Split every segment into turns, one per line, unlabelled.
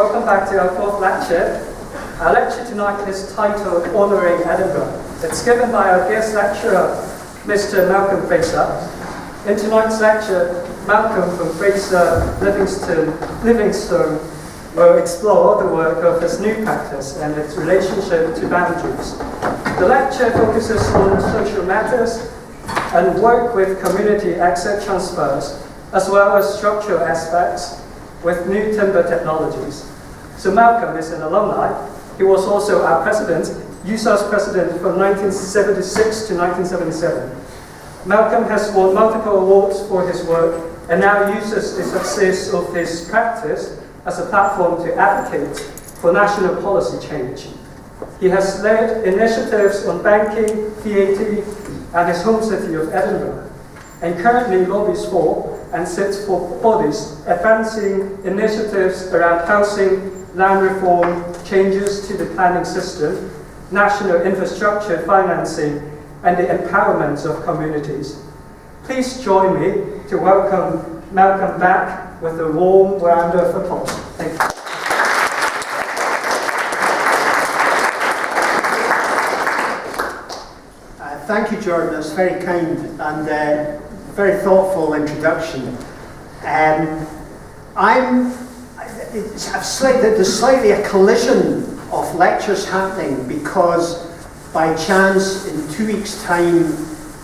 Welcome back to our fourth lecture. Our lecture tonight is titled Honouring Edinburgh. It's given by our guest lecturer, Mr. Malcolm Fraser. In tonight's lecture, Malcolm from Fraser Livingstone will explore the work of his new practice and its relationship to boundaries. The lecture focuses on social matters and work with community asset transfers, as well as structural aspects with new timber technologies. So Malcolm is an alumni. He was also our president, EUSAS president from 1976 to 1977. Malcolm has won multiple awards for his work and now uses the success of his practice as a platform to advocate for national policy change. He has led initiatives on banking, VAT, and his home city of Edinburgh, and currently lobbies for and sits for bodies advancing initiatives around housing, land reform, changes to the planning system, national infrastructure financing, and the empowerment of communities. Please join me to welcome Malcolm back with a warm round of applause. Thank you.
Thank you, Jordan. That's very kind and very thoughtful introduction. There's slightly a collision of lectures happening because by chance in 2 weeks' time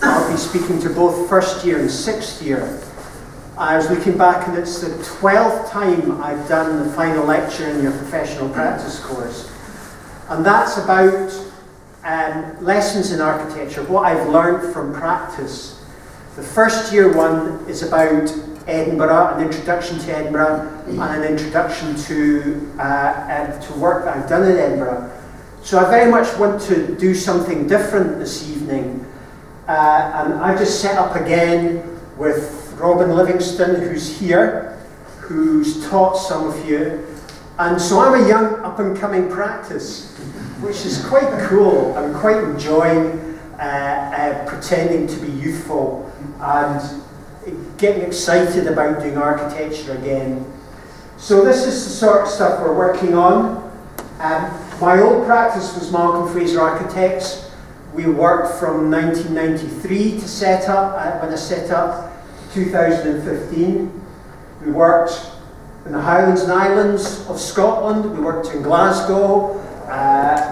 I'll be speaking to both first year and sixth year. I was looking back and it's the 12th time I've done the final lecture in your professional practice course. And that's about lessons in architecture, what I've learned from practice. The first year one is about Edinburgh, an introduction to Edinburgh, and an introduction to work that I've done in Edinburgh. So I very much want to do something different this evening. And I just set up again with Robin Livingstone, who's here, who's taught some of you. And so I'm a young up-and-coming practice, which is quite cool. I'm quite enjoying pretending to be youthful and getting excited about doing architecture again. So this is the sort of stuff we're working on. My old practice was Malcolm Fraser Architects. We worked from 1993 to set up, when I set up, 2015. We worked in the Highlands and Islands of Scotland. We worked in Glasgow.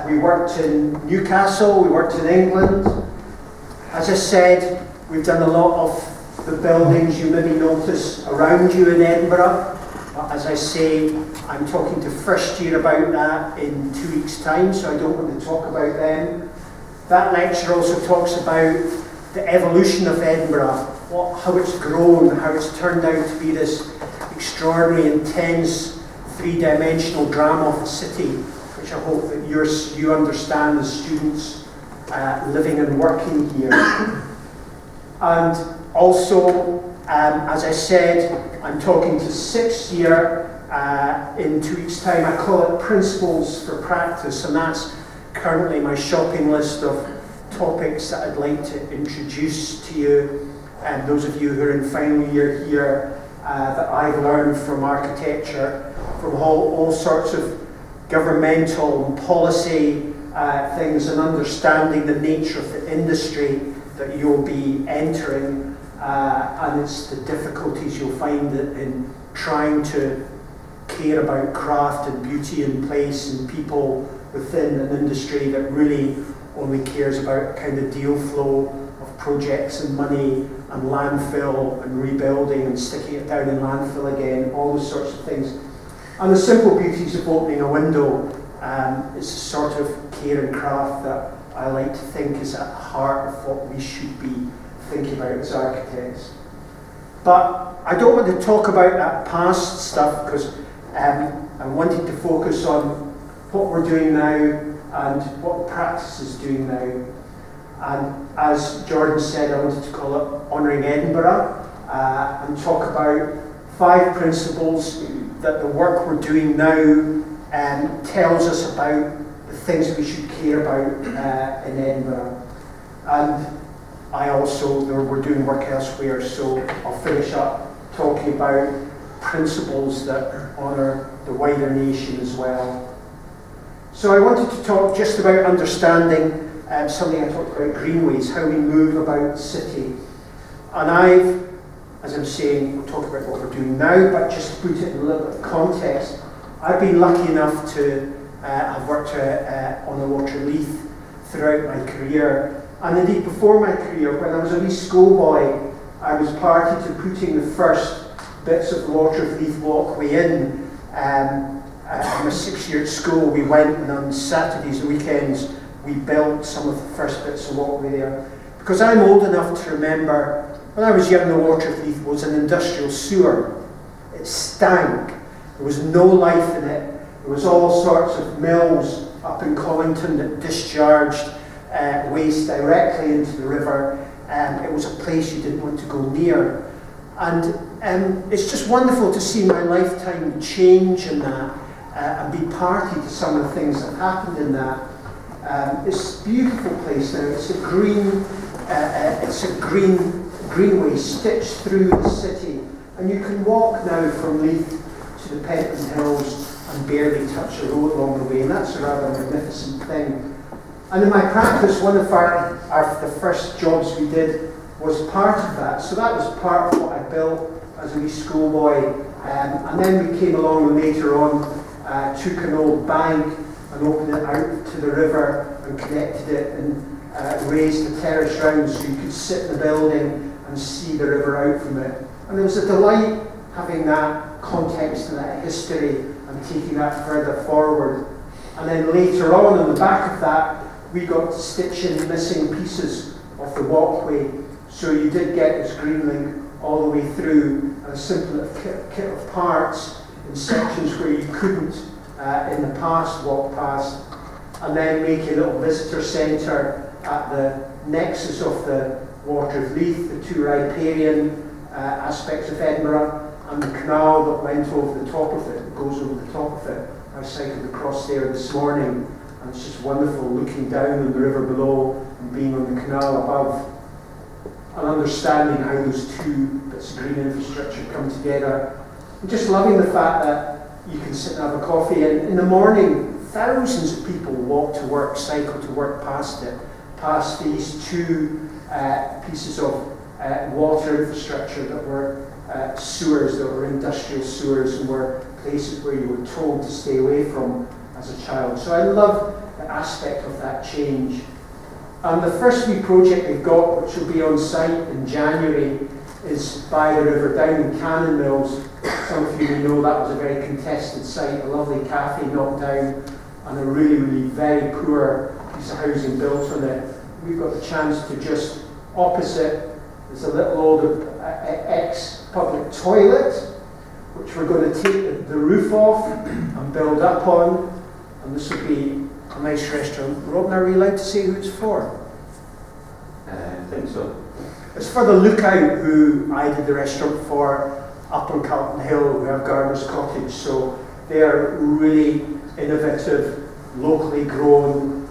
We worked in Newcastle. We worked in England. As I said, we've done a lot of the buildings you maybe notice around you in Edinburgh. As I say, I'm talking to first year about that in 2 weeks' time, so I don't want to talk about them. That lecture also talks about the evolution of Edinburgh, how it's grown, how it's turned out to be this extraordinary, intense, three-dimensional drama of a city, which I hope that you understand as students living and working here. And also, as I said, I'm talking to sixth year in 2 weeks' time. I call it Principles for Practice, and that's currently my shopping list of topics that I'd like to introduce to you. And those of you who are in final year here, that I've learned from architecture, from all sorts of governmental and policy things, and understanding the nature of the industry that you'll be entering, and it's the difficulties you'll find in trying to care about craft and beauty and place and people within an industry that really only cares about kind of deal flow of projects and money and landfill and rebuilding and sticking it down in landfill again, all those sorts of things. And the simple beauties of opening a window is the sort of care and craft that I like to think is at the heart of what we should be thinking about as architects. But I don't want to talk about that past stuff because I'm wanting to focus on what we're doing now and what the practice is doing now. And as Jordan said, I wanted to call it Honouring Edinburgh and talk about 5 principles that the work we're doing now tells us about the things we should care about in Edinburgh. And we're doing work elsewhere, so I'll finish up talking about principles that honour the wider nation as well. So I wanted to talk just about understanding something I talked about, greenways, how we move about the city. And I've, as I'm saying, we'll talk about what we're doing now, but just to put it in a little bit of context, I've been lucky enough to have worked on the Water of Leith throughout my career. And indeed, before my career, when I was a wee schoolboy, I was party to putting the first bits of the Water of Leith walkway in. At my 6th year at school, we went, and on Saturdays and weekends, we built some of the first bits of walkway there. Because I'm old enough to remember, when I was young, the Water of Leith was an industrial sewer. It stank. There was no life in it. There was all sorts of mills up in Collington that discharged waste directly into the river. It was a place you didn't want to go near. And it's just wonderful to see my lifetime change in that and be party to some of the things that happened in that. It's a beautiful place now. It's a greenway stitched through the city, and you can walk now from Leith to the Pentland Hills and barely touch a road along the way, and that's a rather magnificent thing. And in my practice, one of the first jobs we did was part of that. So that was part of what I built as a wee schoolboy. And then we came along and later on took an old bank and opened it out to the river and connected it and raised the terrace round so you could sit in the building and see the river out from it. And it was a delight having that context and that history and taking that further forward. And then later on the back of that, we got to stitch in missing pieces of the walkway. So you did get this green link all the way through, and a simple kit of parts in sections where you couldn't in the past walk past, and then make a little visitor centre at the nexus of the Water of Leith, the two riparian aspects of Edinburgh, and the canal that went over the top of it, goes over the top of it. I cycled across there this morning, and it's just wonderful looking down on the river below and being on the canal above, and understanding how those two bits of green infrastructure come together. And just loving the fact that you can sit and have a coffee, and in the morning, thousands of people walk to work, cycle to work past it, past these two pieces of water infrastructure that were sewers, that were industrial sewers, and were places where you were told to stay away from as a child. So I love the aspect of that change. And the first wee project we've got, which will be on site in January, is by the river down in Cannon Mills. Some of you may know that was a very contested site, a lovely cafe knocked down, and a really, really very poor piece of housing built on it. We've got the chance to just opposite, there's a little old ex-public toilet, which we're going to take the roof off and build up on, and this will be a nice restaurant. Robin, are we allowed to say who it's for?
I think so.
It's for the Lookout, who I did the restaurant for up on Carlton Hill, who have Gardener's Cottage. So they're really innovative, locally grown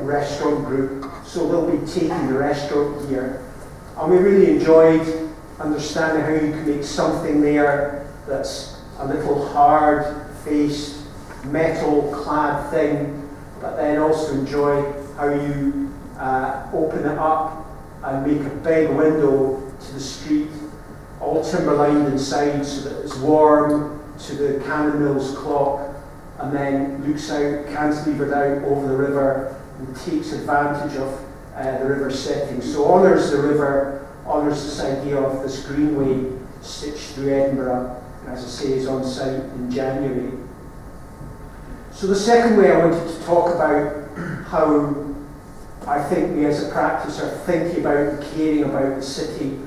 restaurant group. So they'll be taking the restaurant here. And we really enjoyed understanding how you can make something there that's a little hard-faced, metal-clad thing, but then also enjoy how you open it up and make a big window to the street, all timber-lined inside so that it's warm to the Cannon Mills clock, and then looks out, cantilevered out over the river and takes advantage of the river setting. So honours the river, honours this idea of this greenway stitched through Edinburgh, and as I say, is on site in January. So the second way I wanted to talk about how I think we as a practice are thinking about and caring about the city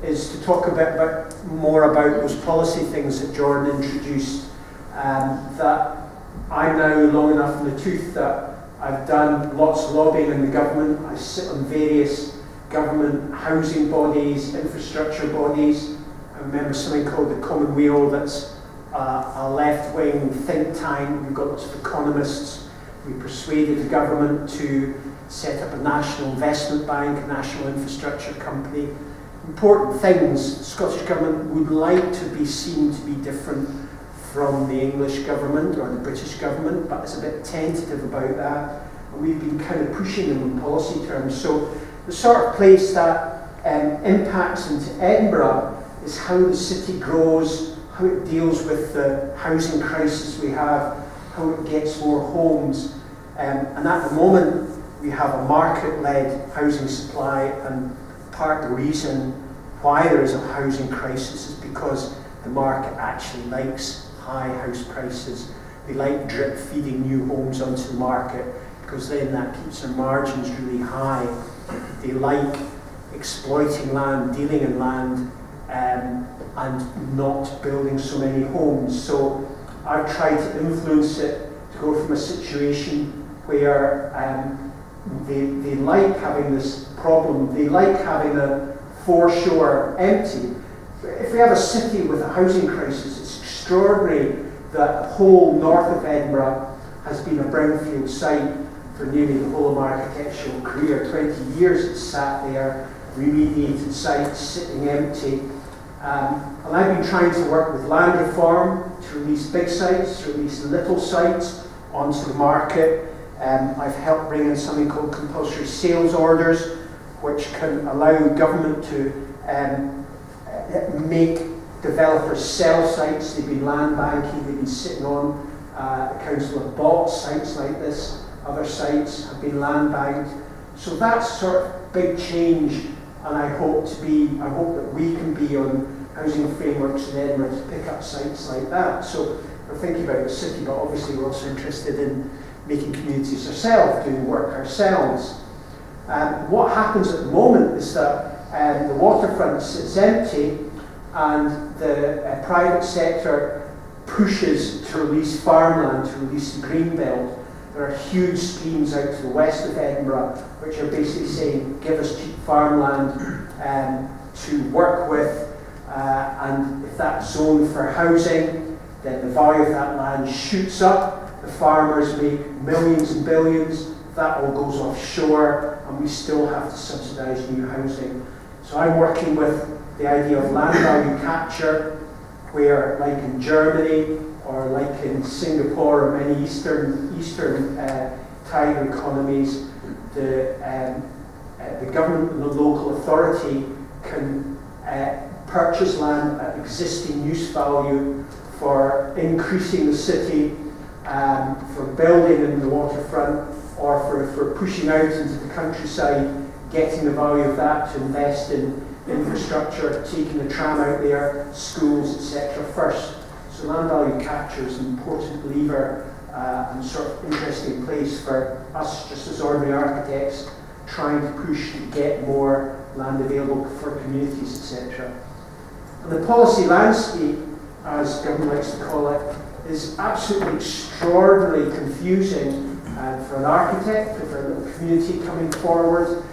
is to talk a bit more about those policy things that Jordan introduced, that I'm now long enough in the tooth that I've done lots of lobbying in the government. I sit on various government housing bodies, infrastructure bodies. I remember something called the Commonweal, that's a left-wing think tank. We've got lots of economists. We persuaded the government to set up a national investment bank, a national infrastructure company. Important things the Scottish Government would like to be seen to be different from the English government or the British government, but it's a bit tentative about that. And we've been kind of pushing them in policy terms. So the sort of place that impacts into Edinburgh is how the city grows, how it deals with the housing crisis we have, how it gets more homes. And at the moment, we have a market-led housing supply, and part of the reason why there is a housing crisis is because the market actually likes high house prices. They like drip feeding new homes onto the market because then that keeps their margins really high. They like exploiting land, dealing in land, and not building so many homes. So I've tried to influence it to go from a situation where they like having this problem, they like having a foreshore empty. If we have a city with a housing crisis, it's extraordinary that the whole north of Edinburgh has been a brownfield site for nearly the whole of my architectural career. 20 years it's sat there, remediated sites, sitting empty. And I've been trying to work with land reform to release big sites, to release little sites onto the market. I've helped bring in something called compulsory sales orders, which can allow government to make developers sell sites. They've been land banking, they've been sitting on, the council have bought sites like this, other sites have been land banked. So that's sort of big change, and I hope that we can be on housing frameworks in Edinburgh to pick up sites like that. So we're thinking about the city, but obviously we're also interested in making communities ourselves, doing work ourselves. What happens at the moment is that the waterfront sits empty, and the private sector pushes to release farmland, to release the green belt. There are huge schemes out to the west of Edinburgh which are basically saying, give us cheap farmland to work with, and if that's zoned for housing, then the value of that land shoots up. The farmers make millions and billions. That all goes offshore, and we still have to subsidise new housing. So I'm working with the idea of land value capture, where, like in Germany or like in Singapore or many eastern tiger economies, the government and the local authority can purchase land at existing use value for increasing the city, for building in the waterfront, or for pushing out into the countryside, getting the value of that to invest in infrastructure, taking the tram out there, schools, etc. first. So land value capture is an important lever and sort of interesting place for us, just as ordinary architects, trying to push to get more land available for communities, etc. And the policy landscape, as government likes to call it, is absolutely extraordinarily confusing for an architect, for a little community coming forward.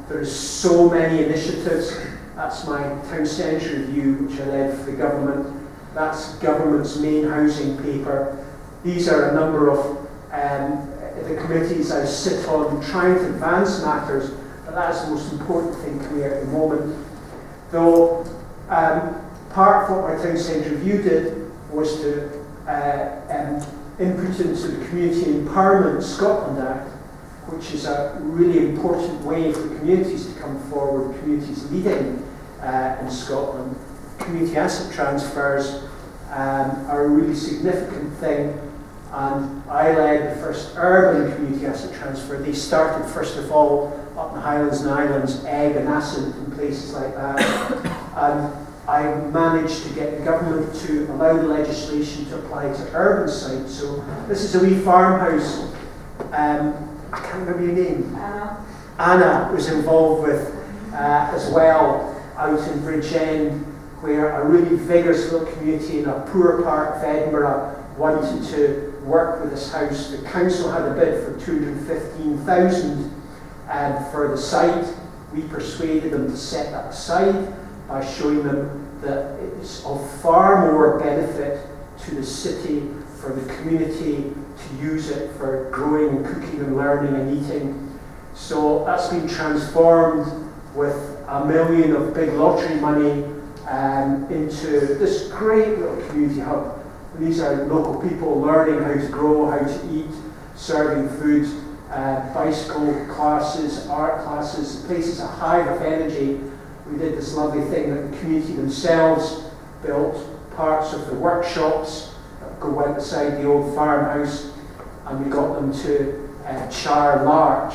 There's so many initiatives. That's my town centre review, which I led for the government. That's government's main housing paper. These are a number of the committees I sit on trying to advance matters, but that's the most important thing coming out at the moment. Though part of what my town centre review did was to input into the Community Empowerment Scotland Act, which is a really important way for communities to come forward, communities leading in Scotland. Community asset transfers are a really significant thing, and I led the first urban community asset transfer. They started first of all up in the Highlands and Islands, Egg and Assynt and places like that. And I managed to get the government to allow the legislation to apply to urban sites. So this is a wee farmhouse. I can't remember your name. Anna was involved with as well out in Bridgend, where a really vigorous little community in a poor part of Edinburgh wanted to work with this house. The council had a bid for 215,000 for the site. We persuaded them to set that aside by showing them that it's of far more benefit to the city, for the community to use it for growing and cooking and learning and eating. So that's been transformed with $1 million of big lottery money into this great little community hub. And these are local people learning how to grow, how to eat, serving food, bicycle classes, art classes. The place is a hive of energy. We did this lovely thing that the community themselves built, parts of the workshops that go outside the old farmhouse, and we got them to char larch,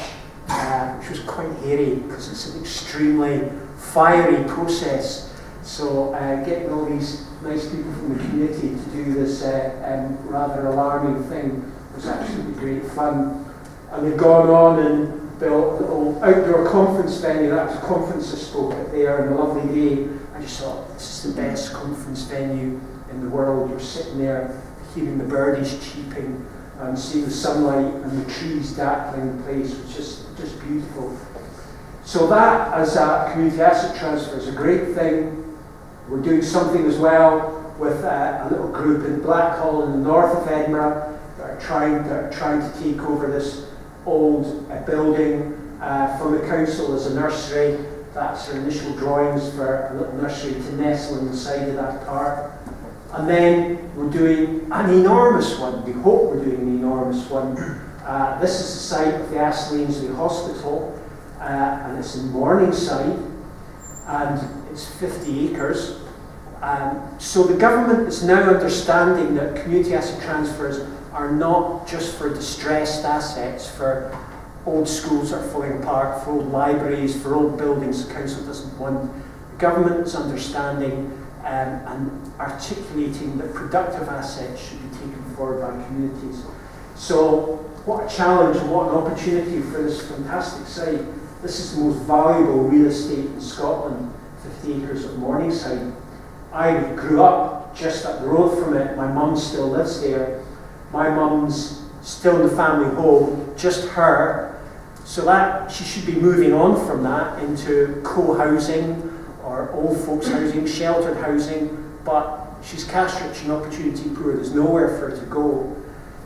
which was quite hairy because it's an extremely fiery process. So getting all these nice people from the community to do this rather alarming thing was absolutely great fun. And we've gone on and built a little outdoor conference venue. That was a conference I spoke at there on a lovely day. I just thought, this is the best conference venue in the world. You're sitting there hearing the birdies cheeping and seeing the sunlight and the trees dappling the place, which is just beautiful. So that, as a community asset transfer, is a great thing. We're doing something as well with a little group in Blackhall in the north of Edinburgh that are trying to take over this old building from the council as a nursery. That's our initial drawings for a little nursery to nestle on the side of that park. And then we're doing an enormous one. We hope we're doing an enormous one. This is the site of the Astley Ainsley Hospital, and it's in Morningside, and it's 50 acres. So the government is now understanding that community asset transfers are not just for distressed assets, for old schools that are falling apart, for old libraries, for old buildings the council doesn't want. The government is understanding and articulating that productive assets should be taken forward by communities. So what a challenge and what an opportunity for this fantastic site. This is the most valuable real estate in Scotland, 50 acres of Morningside. I grew up just up the road from it. My mum still lives there. My mum's still in the family home, just her. So that she should be moving on from that into co-housing or old folks housing, sheltered housing, but she's cash rich and opportunity poor. There's nowhere for her to go.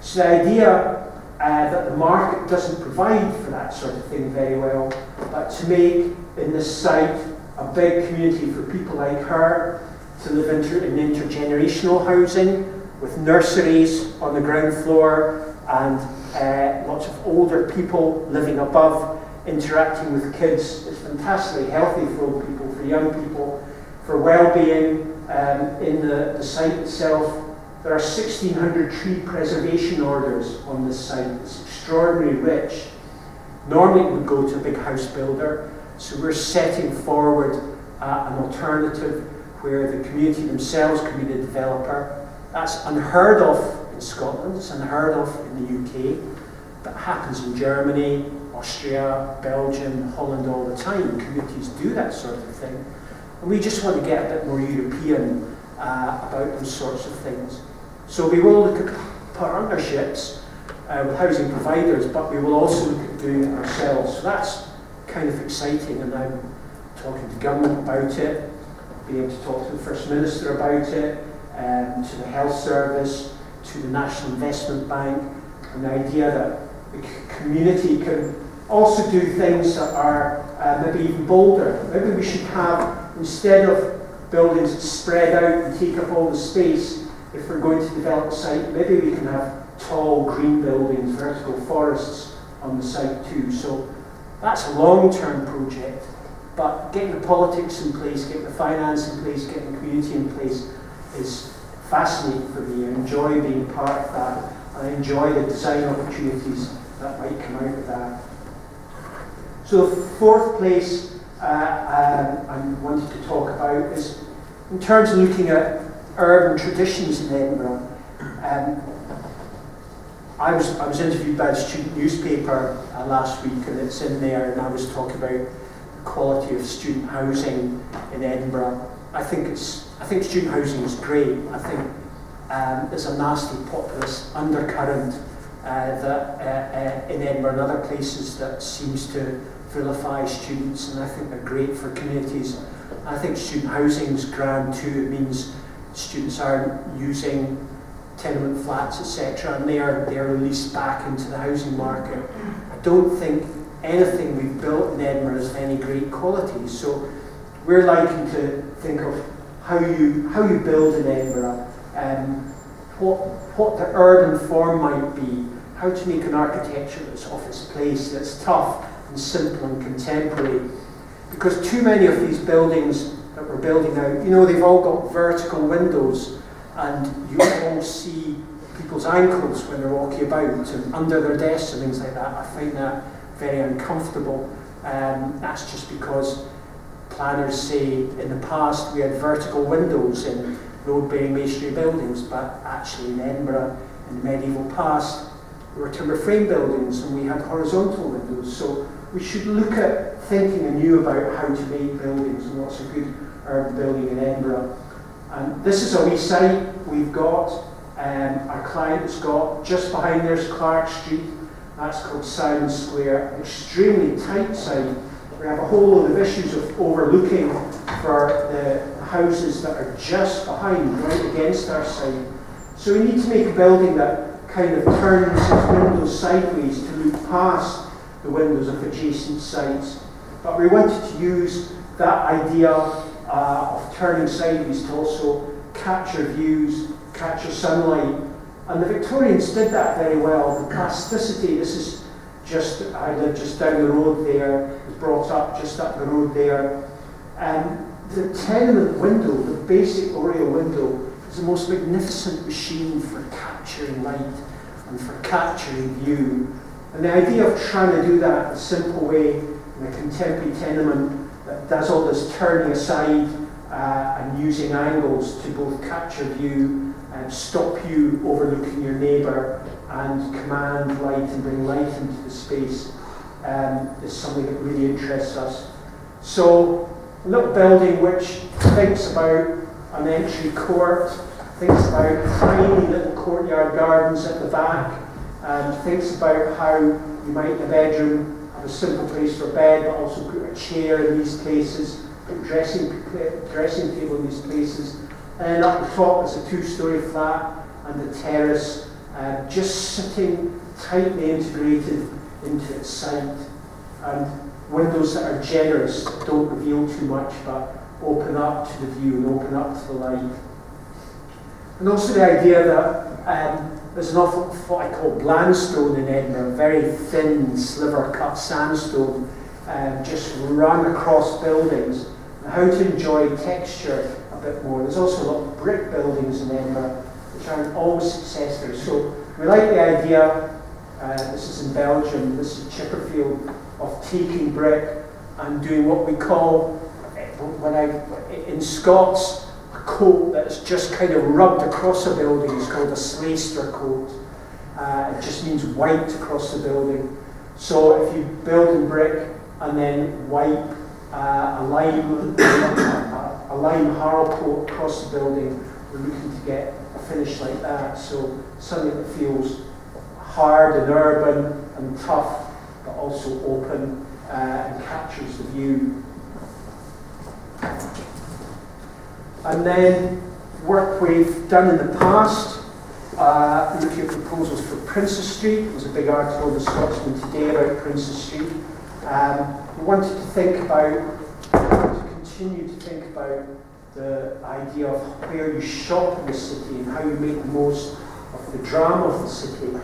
So the idea that the market doesn't provide for that sort of thing very well, but to make in this site a big community for people like her to live in intergenerational housing with nurseries on the ground floor and lots of older people living above interacting with kids. It's fantastically healthy for old people, for young people, for well-being. In the site itself, there are 1,600 tree preservation orders on this site. It's extraordinarily rich. Normally it would go to a big house builder, so we're setting forward an alternative where the community themselves can be the developer. That's unheard of in Scotland, it's unheard of in the UK. That happens in Germany, Austria, Belgium, Holland all the time. Communities do that sort of thing. And we just want to get a bit more European about those sorts of things. So we will look at partnerships with housing providers, but we will also look at doing it ourselves. So that's kind of exciting, and I'm talking to government about it, being able to talk to the First Minister about it, to the Health Service, to the National Investment Bank, and the idea that the community can also do things that are maybe even bolder. Maybe we should have, instead of buildings that spread out and take up all the space, if we're going to develop a site, maybe we can have tall green buildings, vertical forests on the site too. So that's a long-term project, but getting the politics in place, getting the finance in place, getting the community in place is fascinating for me. I enjoy being part of that. I enjoy the design opportunities that might come out of that. So the fourth place I wanted to talk about is in terms of looking at urban traditions in Edinburgh. I was interviewed by a student newspaper last week, and it's in there, and I was talking about the quality of student housing in Edinburgh. I think student housing is great. I think there's a nasty populist undercurrent that in Edinburgh and other places that seems to vilify students, and I think they're great for communities. I think student housing is grand too. It means students aren't using tenement flats, etc., and they are released back into the housing market. I don't think anything we've built in Edinburgh is of any great quality. So we're liking to think of how you build in Edinburgh, what the urban form might be, how to make an architecture that's of its place, that's tough and simple and contemporary. Because too many of these buildings that we're building now, they've all got vertical windows, and you all see people's ankles when they're walking about and under their desks and things like that. I find that very uncomfortable. That's just because planners say in the past we had vertical windows in road-bearing masonry buildings, but actually in Edinburgh in the medieval past we were timber frame buildings and we had horizontal windows. So we should look at thinking anew about how to make buildings and what's a good urban building in Edinburgh. And this is a wee site we've got. Our client has got just behind there's Clark Street. That's called Simon Square. An extremely tight site. We have a whole load of issues of overlooking for the houses that are just behind, right against our site. So we need to make a building that kind of turns its windows sideways to look past the windows of adjacent sites. But we wanted to use that idea of turning sideways to also capture views, capture sunlight. And the Victorians did that very well. The plasticity, I live just down the road there, was brought up just up the road there. And the tenement window, the basic Oriel window, is the most magnificent machine for capturing light and for capturing view. And the idea of trying to do that in a simple way in a contemporary tenement that does all this turning aside and using angles to both capture view and stop you overlooking your neighbour and command light and bring light into the space is something that really interests us. So a little building which thinks about an entry court, thinks about tiny little courtyard gardens at the back, and thinks about how you might in a bedroom have a simple place for bed, but also put a chair in these places, put dressing table in these places. And up the top is a two-storey flat and a terrace, just sitting tightly integrated into its site. And windows that are generous, don't reveal too much, but open up to the view and open up to the light. And also the idea that there's an awful what I call blandstone in Edinburgh, very thin sliver-cut sandstone, just run across buildings, and how to enjoy texture a bit more. There's also a lot of brick buildings in Edinburgh, which aren't always successful. So we like the idea, this is in Belgium, this is Chipperfield, of taking brick and doing what we call, in Scots, a coat that's just kind of rubbed across a building is called a Slaister coat. It just means wiped across the building. So if you build in brick and then wipe a lime harrow coat across the building, we're looking to get a finish like that. So something that feels hard and urban and tough, but also open and captures the view. And then work we've done in the past, looking at proposals for Princess Street. There was a big article in the Scotsman today about Princess Street. We wanted to continue to think about the idea of where you shop in the city and how you make the most of the drama of the city.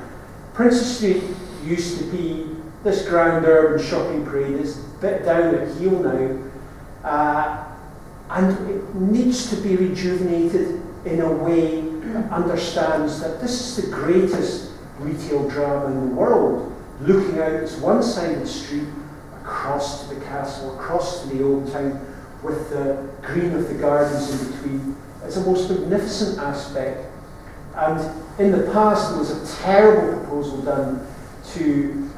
Princess Street used to be this grand urban shopping parade. Is a bit down at heel now, and it needs to be rejuvenated in a way that understands that this is the greatest retail drama in the world, looking out as one side of the street across to the castle, across to the old town, with the green of the gardens in between. It's a most magnificent aspect. And in the past there was a terrible proposal done to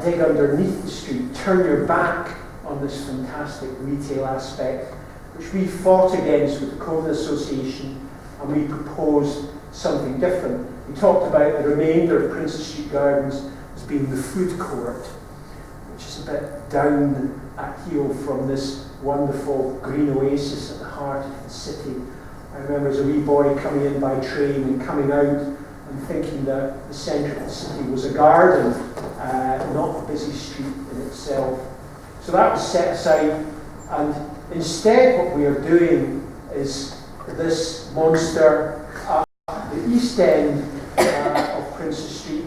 dig underneath the street, turn your back on this fantastic retail aspect, which we fought against with the Coven Association, and we proposed something different. We talked about the remainder of Princess Street Gardens as being the food court, which is a bit down at heel from this wonderful green oasis at the heart of the city. I remember as a wee boy coming in by train and coming out and thinking that the centre of the city was a garden, not a busy street in itself. So that was set aside, and instead what we are doing is this monster, the east end of Princess Street,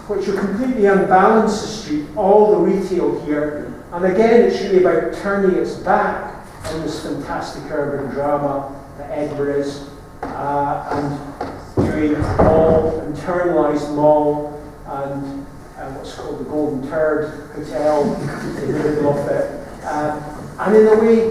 which will completely unbalance the street, all the retail here. And again, it's really about turning its back on this fantastic urban drama that Edinburgh is, and doing a mall, internalised mall, and what's called the Golden Turd Hotel in the middle of it. And in a way,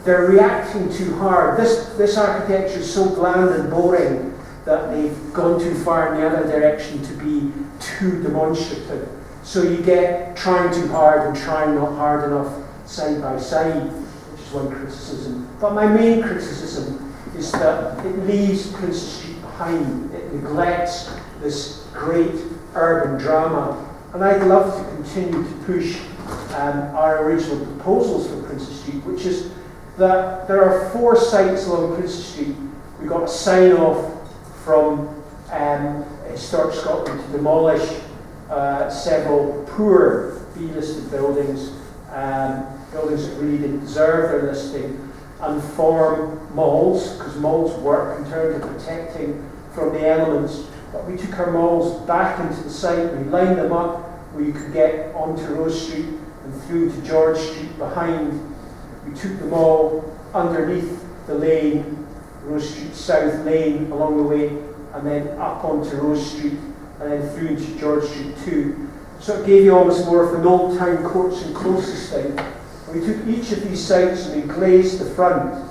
they're reacting too hard. This architecture is so bland and boring that they've gone too far in the other direction to be too demonstrative. So you get trying too hard and trying not hard enough side by side, which is one criticism. But my main criticism is that it leaves Princess Street behind. It neglects this great urban drama. And I'd love to continue to push our original proposals for Princess Street, which is that there are 4 sites along Princess Street. We got a sign-off from Historic Scotland to demolish several poor B-listed buildings, buildings that really didn't deserve their listing, and form malls, because malls work in terms of protecting from the elements. But we took our malls back into the site, we lined them up where you could get onto Rose Street and through to George Street behind. We took them all underneath the lane, Rose Street South Lane along the way, and then up onto Rose Street, and then through into George Street too. So it gave you almost more of an old town courts and closes thing. And we took each of these sites and we glazed the front.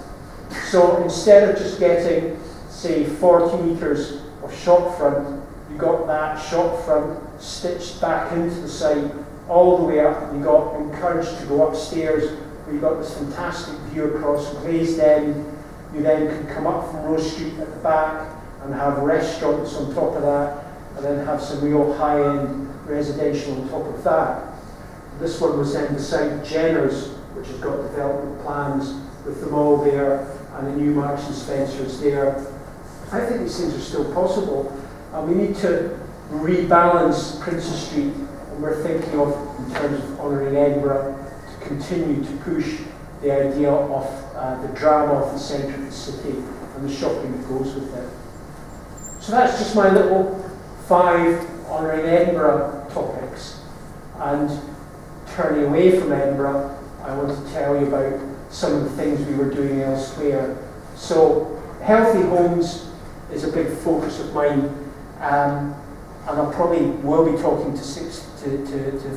So instead of just getting, say, 40 metres of shop front, you got that shop front stitched back into the site all the way up. You got encouraged to go upstairs where you got this fantastic view across glazed end. You then could come up from Rose Street at the back and have restaurants on top of that, and then have some real high-end residential on top of that. This one was then beside Jenner's, which has got development plans with them all there, and the new Marks and Spencer's there. I think these things are still possible, and we need to rebalance Princess Street, and we're thinking of, in terms of honouring Edinburgh, to continue to push the idea of the drama of the centre of the city and the shopping that goes with it. So that's just my little 5 honouring Edinburgh topics. And turning away from Edinburgh, I want to tell you about some of the things we were doing elsewhere. So healthy homes is a big focus of mine, and I probably will be talking to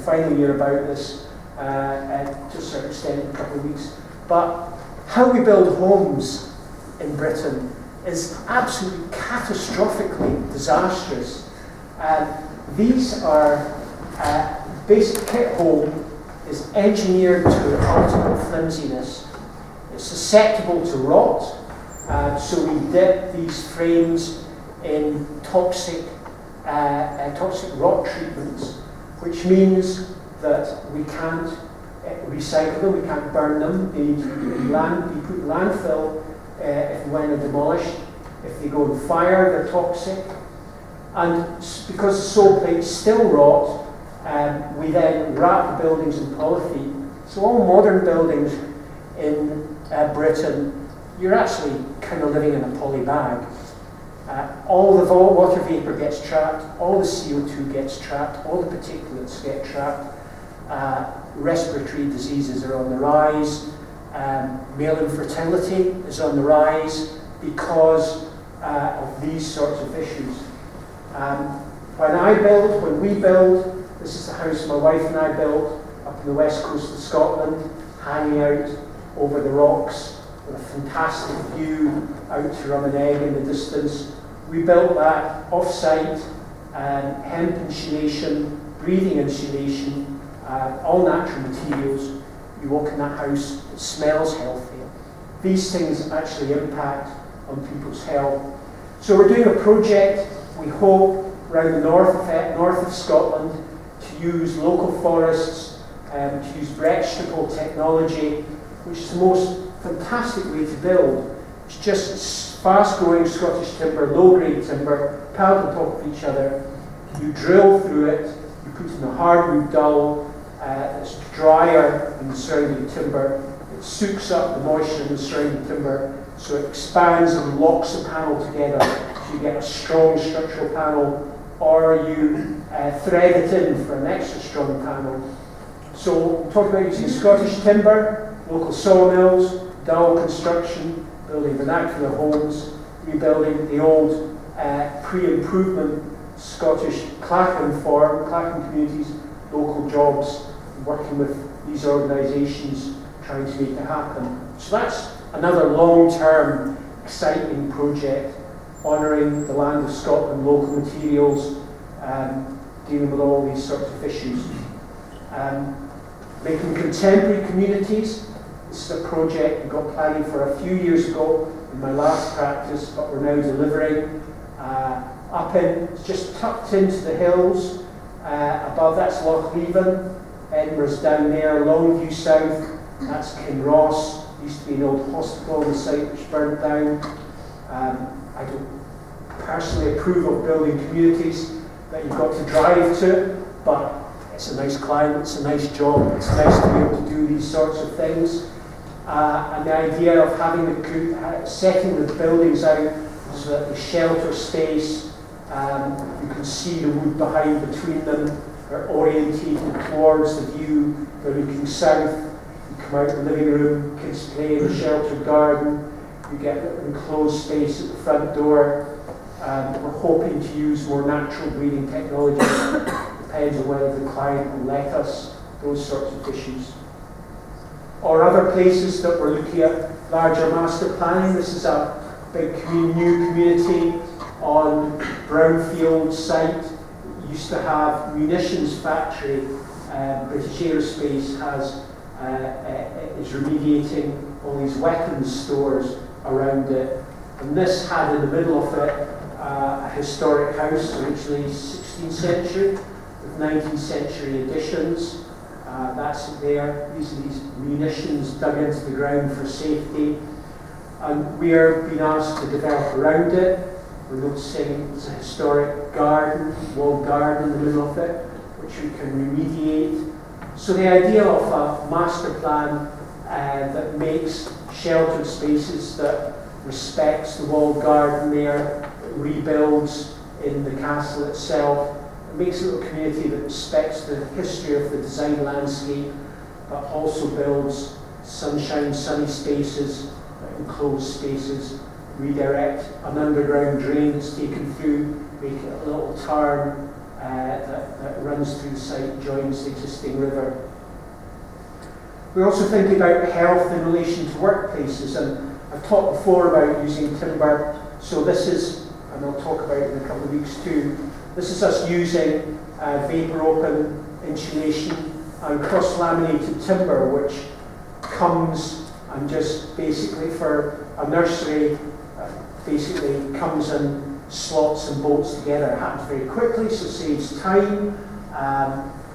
final year about this to a certain extent in a couple of weeks. But how we build homes in Britain is absolutely catastrophically disastrous. These are basic kit home is engineered to ultimate flimsiness. It's susceptible to rot, so we dip these frames in toxic rot treatments, which means that we can't recycle them, we can't burn them. They need to be put in landfill if and when they're demolished. If they go in fire, they're toxic. And because the sole plates still rot, we then wrap the buildings in polythene. So all modern buildings in Britain, you're actually kind of living in a poly bag. All the water vapour gets trapped, all the CO2 gets trapped, all the particulates get trapped. Respiratory diseases are on the rise. Male infertility is on the rise because of these sorts of issues. When we build, this is the house my wife and I built up on the west coast of Scotland, hanging out over the rocks with a fantastic view out to Rummenegg in the distance. We built that off-site, hemp insulation, breathing insulation, all natural materials. You walk in that house, it smells healthier. These things actually impact on people's health. So we're doing a project, we hope, around the north of Scotland to use local forests, to use vegetable technology, which is the most fantastic way to build. It's just fast-growing Scottish timber, low-grade timber, piled on top of each other. You drill through it, you put in a hardwood dowel that's drier than the surrounding timber. It soaks up the moisture in the surrounding timber, so it expands and locks the panel together So you get a strong structural panel, or you thread it in for an extra strong panel. So we'll talk about using Scottish timber, local sawmills, dull construction, building vernacular homes, rebuilding the old pre-improvement Scottish clachan form, clachan communities, local jobs, working with these organisations trying to make it happen. So that's another long-term exciting project, honouring the land of Scotland, local materials, dealing with all these sorts of issues. Making contemporary communities. This is a project we got planning for a few years ago in my last practice, but we're now delivering. It's just tucked into the hills. Above that's Loch Leven, Edinburgh's down there, Longview South, that's Kinross. Used to be an old hospital on the site which burnt down. I don't personally approve of building communities that you've got to drive to, but it's a nice climate, it's a nice job, it's nice to be able to do these sorts of things. And the idea of having setting the buildings out so that the shelter space, you can see the wood behind between them, they're orientated towards the view, they're looking south. You come out the living room, kids play in the sheltered garden, you get an enclosed space at the front door. We're hoping to use more natural breeding technology. Depends on whether the client will let us, those sorts of issues. Or other places that we're looking at larger master planning. This is a big new community on brownfield site. It used to have munitions factory. British Aerospace is remediating all these weapons stores around it. And this had in the middle of it a historic house, originally 16th century, with 19th century additions. That's it there. These are these munitions dug into the ground for safety. And we're being asked to develop around it. We're noticing there's a historic garden, walled garden in the middle of it, which we can remediate. So the idea of a master plan that makes sheltered spaces, that respects the walled garden there, rebuilds in the castle itself. It makes a little community that respects the history of the design landscape, but also builds sunshine, sunny spaces, enclosed spaces, redirect an underground drain that's taken through, make it a little tarn that runs through the site, joins the existing river. We're also thinking about health in relation to workplaces, and I've talked before about using timber, so this is, and I'll talk about it in a couple of weeks too, this is us using vapor open insulation and cross-laminated timber, which comes and just basically for a nursery, basically comes in slots and bolts together. It happens very quickly, so saves time,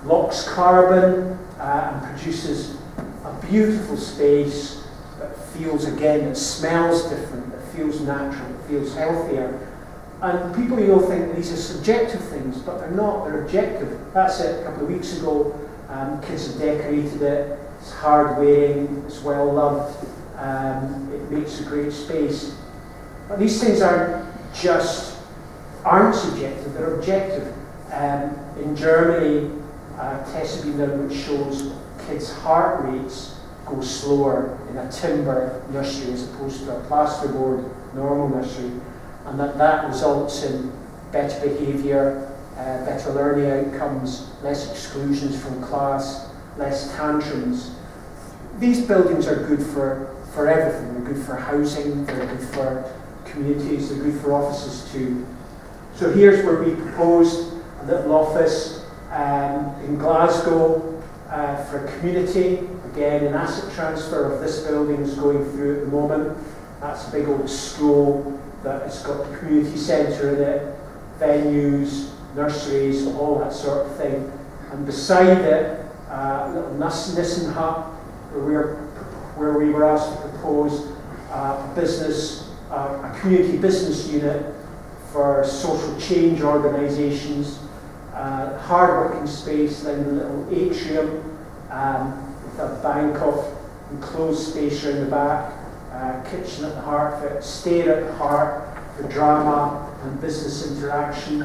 locks carbon, and produces a beautiful space that feels, again, it smells different, it feels natural, it feels healthier. And people, think these are subjective things, but they're not, they're objective. That's it, a couple of weeks ago, kids have decorated it, it's hard wearing, it's well loved, it makes a great space. But these things aren't subjective, they're objective. In Germany, tests have been done which shows kids' heart rates go slower in a timber nursery as opposed to a plasterboard normal nursery, and that results in better behaviour, better learning outcomes, less exclusions from class, less tantrums. These buildings are good for everything. They're good for housing, they're good for communities, they're good for offices too. So here's where we proposed a little office in Glasgow for a community. Again, an asset transfer of this building is going through at the moment. That's a big old school that has got the community centre in it, venues, nurseries, all that sort of thing. And beside it, a little Nissen hut where we were asked to propose a community business unit for social change organisations, hard-working space, then a little atrium with a bank of enclosed space around the back, kitchen at the heart of it, stair at the heart for drama, and business interaction.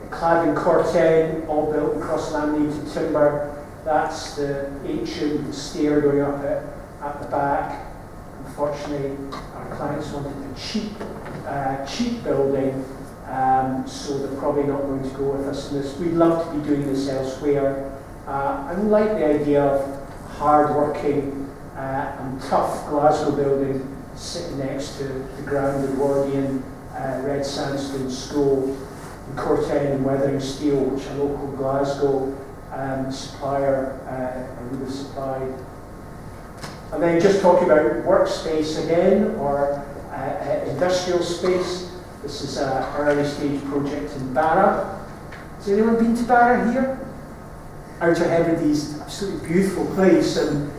Cladding Corten, all built across laminated timber. That's the atrium, the stair going up at the back. Unfortunately, our clients wanted a cheap building, so they're probably not going to go with us in this. We'd love to be doing this elsewhere. I like the idea of hard-working and tough Glasgow building sitting next to the grand Edwardian red sandstone school in Corten and Weathering Steel, which a local Glasgow supplier would have supplied. And then just talking about workspace again, or industrial space. This is an early stage project in Barra. Has anyone been to Barra here? Outer Hebrides, absolutely beautiful place, and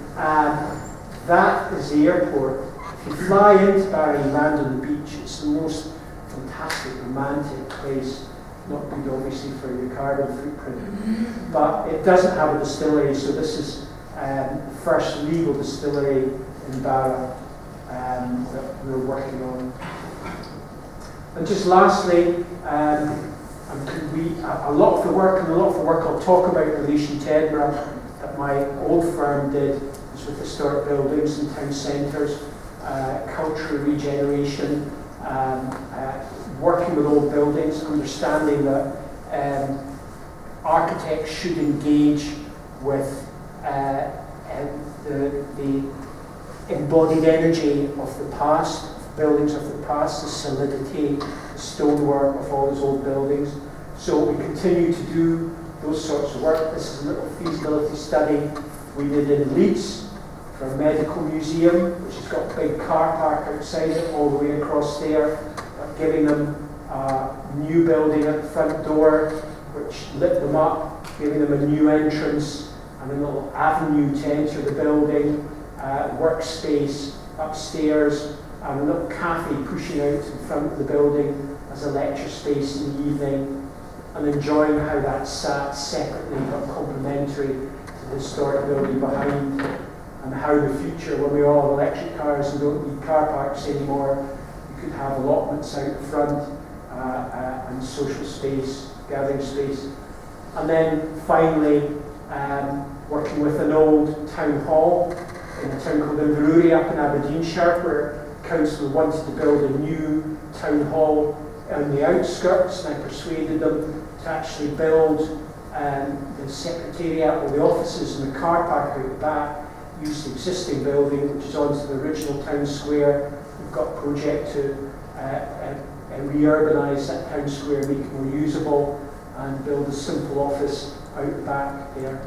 that is the airport. If you fly into Barra and land on the beach, it's the most fantastic, romantic place. Not good, obviously, for your carbon footprint, but it doesn't have a distillery, so this is the first legal distillery in Barra that we're working on. And just lastly, a lot of the work I'll talk about in relation to Edinburgh that my old firm did was with historic buildings and town centres, cultural regeneration, working with old buildings, understanding that architects should engage with the embodied energy of the past, buildings of the past, the solidity, the stonework of all those old buildings. So we continue to do those sorts of work. This is a little feasibility study we did in Leeds for a medical museum, which has got a big car park outside it all the way across there, giving them a new building at the front door, which lit them up, giving them a new entrance and a little avenue to enter the building, workspace upstairs, and a little cafe pushing out in front of the building as a lecture space in the evening, and enjoying how that sat separately but complementary to the historic building behind, and how in the future, when we all have electric cars and don't need car parks anymore, you could have allotments out the front and social space, gathering space. And then finally, working with an old town hall in a town called Inverurie up in Aberdeenshire, where council wanted to build a new town hall on the outskirts, and I persuaded them to actually build the secretariat or the offices and the car park out the back, use the existing building, which is onto the original town square. We've got a project to re-urbanise that town square, make it more usable, and build a simple office out the back there.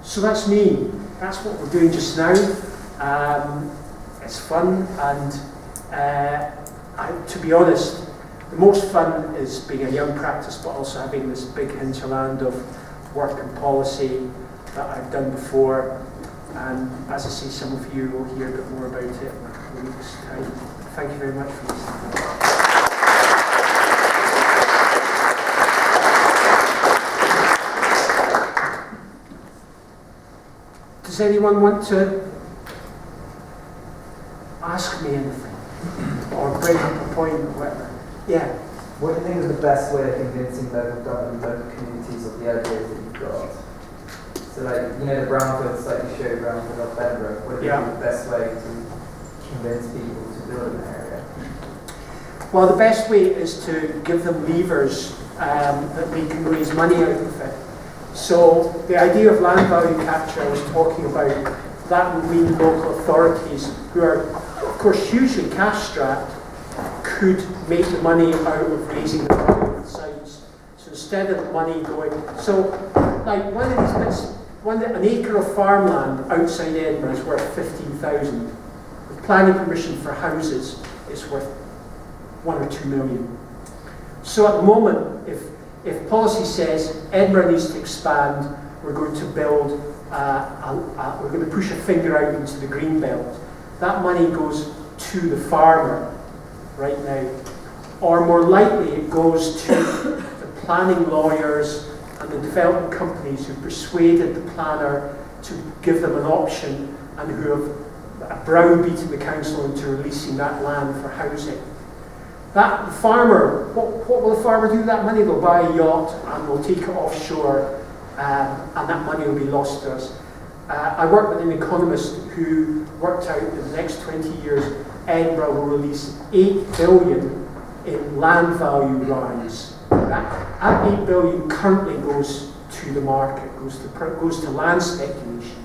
So that's me. That's what we're doing just now. It's fun, and to be honest, the most fun is being a young practice, but also having this big hinterland of work and policy that I've done before. And as I say, some of you will hear a bit more about it in a week's time. Thank you very much for listening. Does anyone want to ask me anything? Or bring up a point or whatever? Yeah.
What do you think is the best way of convincing local government, local communities of the ideas that you've got? So like, you know the brownfields that you showed around of Edinburgh, what do you think is the best way to convince people to build in that area?
Well, the best way is to give them levers that they can raise money out of it. So the idea of land value capture I was talking about, that would mean local authorities who are, of course, hugely cash-strapped, could make the money out of raising the private sites. So instead of the money going, so like one of these bits, an acre of farmland outside Edinburgh is worth 15,000. With planning permission for houses, it's worth 1 or 2 million. So at the moment, if policy says Edinburgh needs to expand, we're going to build, we're going to push a finger out into the green belt, that money goes to the farmer right now. Or more likely it goes to the planning lawyers and the development companies who persuaded the planner to give them an option and who have browbeat in the council into releasing that land for housing. That the farmer, what will the farmer do with that money? They'll buy a yacht and they'll take it offshore, and that money will be lost to us. I worked with an economist who worked out that in the next 20 years, Edinburgh will release 8 billion in land value rise. That 8 billion currently goes to the market, goes to land speculation.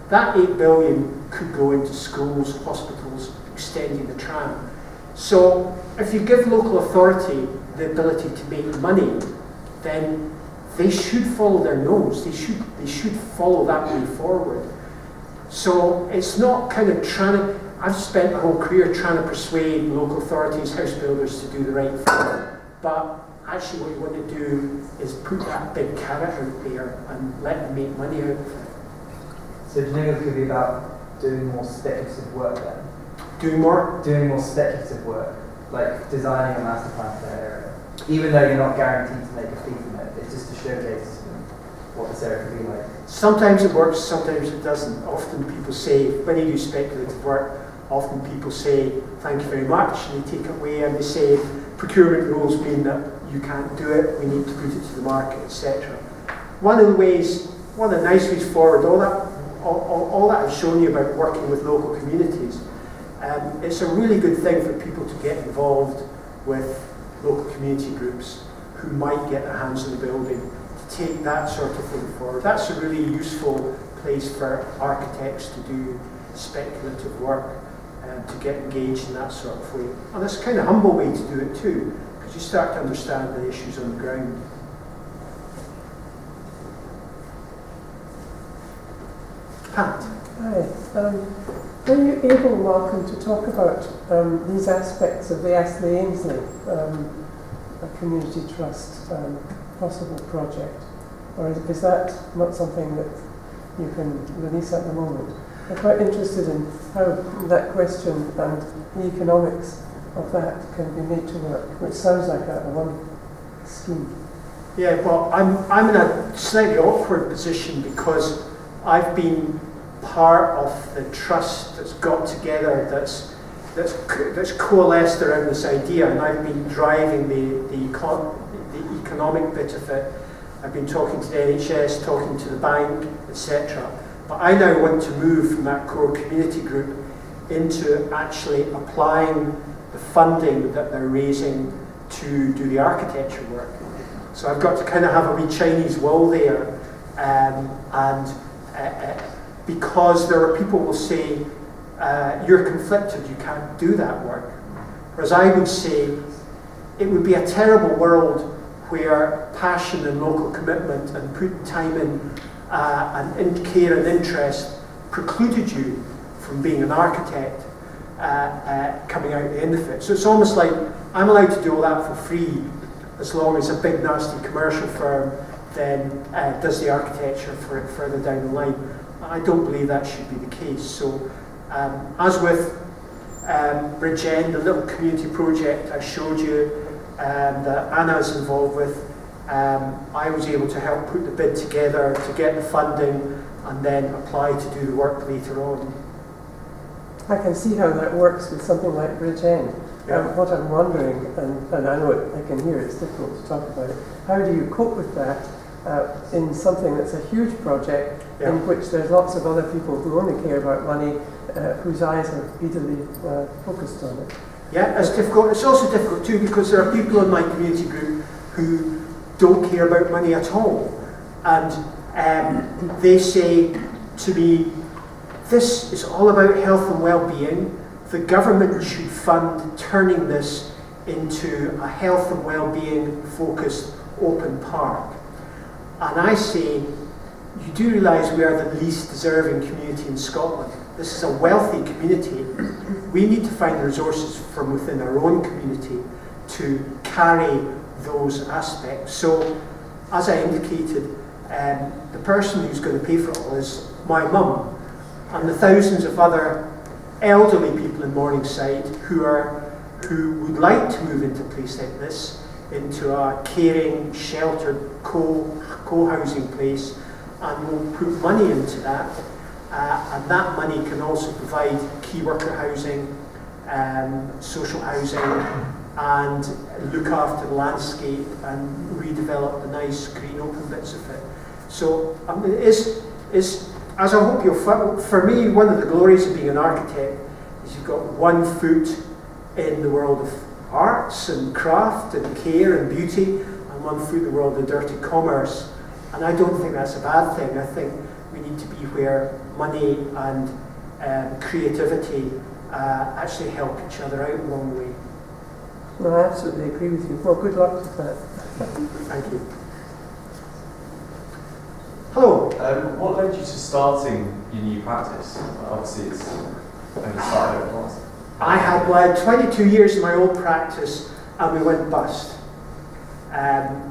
That 8 billion could go into schools, hospitals, extending the tram. So if you give local authority the ability to make money, then they should follow their nose. They should follow that way forward. So it's not kind of I've spent my whole career trying to persuade local authorities, house builders to do the right thing. But actually what you want to do is put that big carrot out there and let them make money out of it.
So do you think it could be about doing more speculative work then?
Doing more?
Doing more speculative work, like designing a master plan for that area. Even though you're not guaranteed to make a fee from it, it's just to showcase what this area could be like.
Sometimes it works, sometimes it doesn't. Often people say, when you do speculative work, often people say, thank you very much, and they take it away and they say, procurement rules mean that you can't do it, we need to put it to the market, etc. One of the nice ways forward, all that I've shown you about working with local communities, it's a really good thing for people to get involved with local community groups who might get their hands on the building, to take that sort of thing forward. That's a really useful place for architects to do speculative work and to get engaged in that sort of way. And it's a kind of humble way to do it too, because you start to understand the issues on the ground. Pat?
Hi. Are you able, Malcolm, to talk about these aspects of the Astley Ainsley a community trust possible project? Or is that not something that you can release at the moment? I'm quite interested in how that question and the economics of that can be made to work, which sounds like a wonderful scheme.
Yeah, well, I'm in a slightly awkward position because I've been part of the trust that's got together, that's coalesced around this idea, and I've been driving the economic bit of it. I've been talking to the NHS, talking to the bank, etc. But I now want to move from that core community group into actually applying the funding that they're raising to do the architecture work. So I've got to kind of have a wee Chinese wall there, because there are people who will say, you're conflicted, you can't do that work. Whereas I would say, it would be a terrible world where passion and local commitment and putting time in and care and interest precluded you from being an architect coming out the end of it. So it's almost like I'm allowed to do all that for free as long as a big nasty commercial firm then does the architecture for it further down the line. I don't believe that should be the case. So as with Bridgend, the little community project I showed you that Anna's involved with, I was able to help put the bid together to get the funding and then apply to do the work later on.
I can see how that works with something like Bridgend.
Yeah.
What I'm wondering, and I know I can hear it's difficult to talk about it, how do you cope with that in something that's a huge project in which there's lots of other people who only care about money, whose eyes are speedily focused on it?
Yeah, it's difficult. It's also difficult too because there are people in my community group who don't care about money at all. And they say to me, this is all about health and well-being. The government should fund turning this into a health and well-being focused open park. And I say, you do realise we are the least deserving community in Scotland. This is a wealthy community. We need to find the resources from within our own community to carry those aspects. So, as I indicated, the person who's going to pay for it all is my mum and the thousands of other elderly people in Morningside who would like to move into a place like this, into a caring, sheltered, co-housing place, and will put money into that. and that money can also provide key worker housing, social housing, and look after the landscape and redevelop the nice green open bits of it. So it is, as I hope you'll find, for me, one of the glories of being an architect is you've got one foot in the world of arts and craft and care and beauty, and one foot in the world of dirty commerce. And I don't think that's a bad thing. I think we need to be where money and creativity actually help each other out along the way.
No, I absolutely agree with you. Well, good luck with that.
Thank you. Hello.
What led you to starting your new practice? Obviously, it's only started over last.
I had 22 years in my old practice, and we went bust. And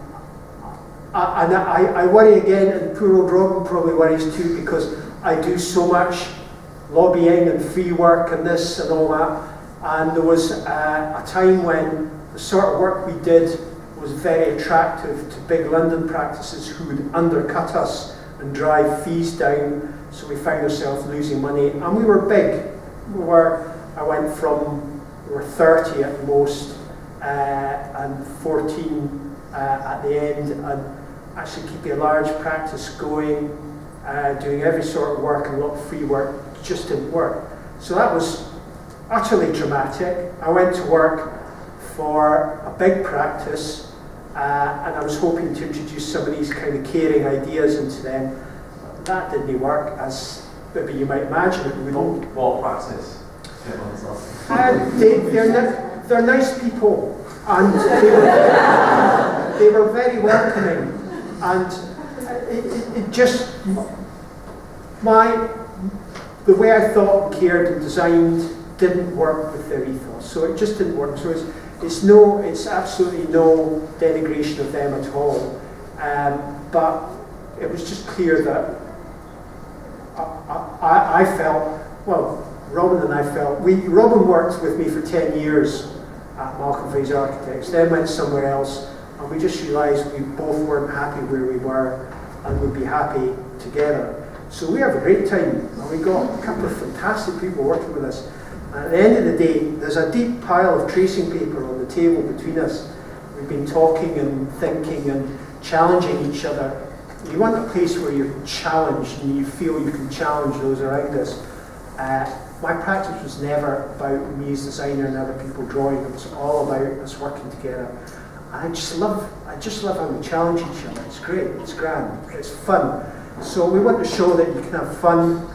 I worry again, and poor old Robin probably worries too, because I do so much lobbying and free work and this and all that. And there was a time when the sort of work we did was very attractive to big London practices who would undercut us and drive fees down. So we found ourselves losing money, and we were big. I went from, we were 30 at the most, and 14 at the end, and actually keeping a large practice going, doing every sort of work and a lot of free work just didn't work. So that was utterly traumatic. I went to work for a big practice, and I was hoping to introduce some of these kind of caring ideas into them. That didn't work, as maybe you might imagine it would.
What practice?
They're nice people, and they were very welcoming, and it just, the way I thought and cared and designed didn't work with their ethos, so it just didn't work. So it's absolutely no denigration of them at all, but it was just clear that I felt, well, Robin and I felt, Robin worked with me for 10 years at Malcolm Fraser Architects, then went somewhere else, and we just realised we both weren't happy where we were and would be happy together. So we have a great time, and we got a couple of fantastic people working with us. And at the end of the day, there's a deep pile of tracing paper on the table between us. We've been talking and thinking and challenging each other. You want a place where you're challenged and you feel you can challenge those around us. My practice was never about me as designer and other people drawing. It was all about us working together. And I just love how we challenge each other. It's great, it's grand, it's fun. So we want to show that you can have fun,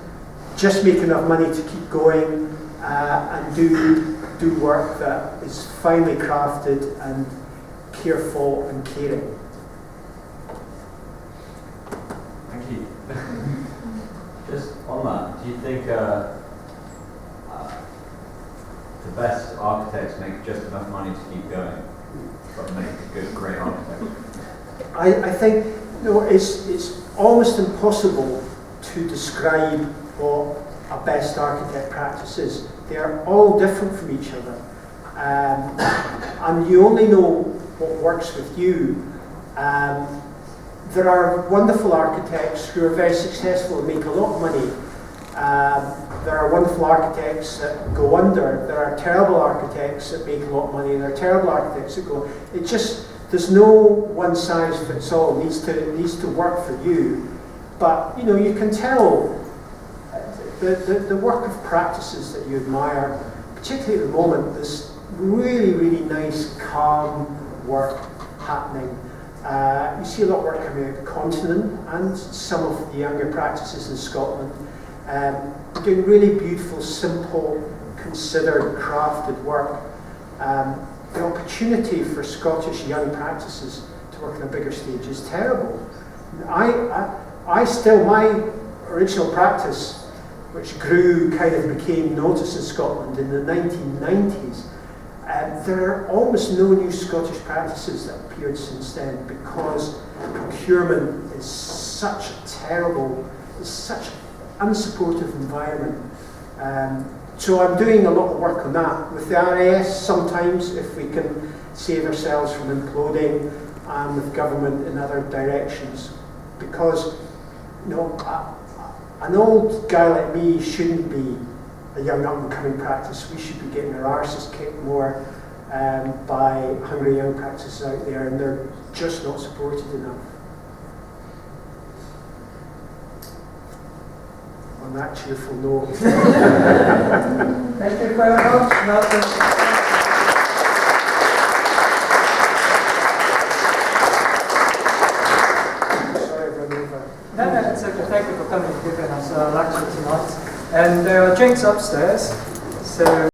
just make enough money to keep going, and do work that is finely crafted and careful and caring.
Thank you.
Just on that, do you think the best architects make just enough money to keep going, but make a good, great architect?
I think it's almost impossible to describe what a best architect practice is. They are all different from each other, and you only know what works with you. There are wonderful architects who are very successful and make a lot of money. There are wonderful architects that go under. There are terrible architects that make a lot of money. There are terrible architects that go. There's no one size fits all. It needs to work for you. But you can tell the work of practices that you admire, particularly at the moment. There's really, really nice, calm work happening. You see a lot of work coming out of the continent and some of the younger practices in Scotland, doing really beautiful, simple, considered, crafted work. The opportunity for Scottish young practices to work on a bigger stage is terrible. I still, my original practice, which grew, kind of became noticed in Scotland in the 1990s, there are almost no new Scottish practices that appeared since then, because procurement is such a terrible, it's such an unsupportive environment. So I'm doing a lot of work on that with the RAS sometimes, if we can save ourselves from imploding, and with government in other directions, because an old guy like me shouldn't be a young up-and-coming practice. We should be getting our arses kicked more by hungry young practices out there, and they're just not supported enough. On that cheerful note.
Thank you very much, Malcolm.
No, it's okay. Thank you for coming and giving us a lecture tonight. And there are drinks upstairs, so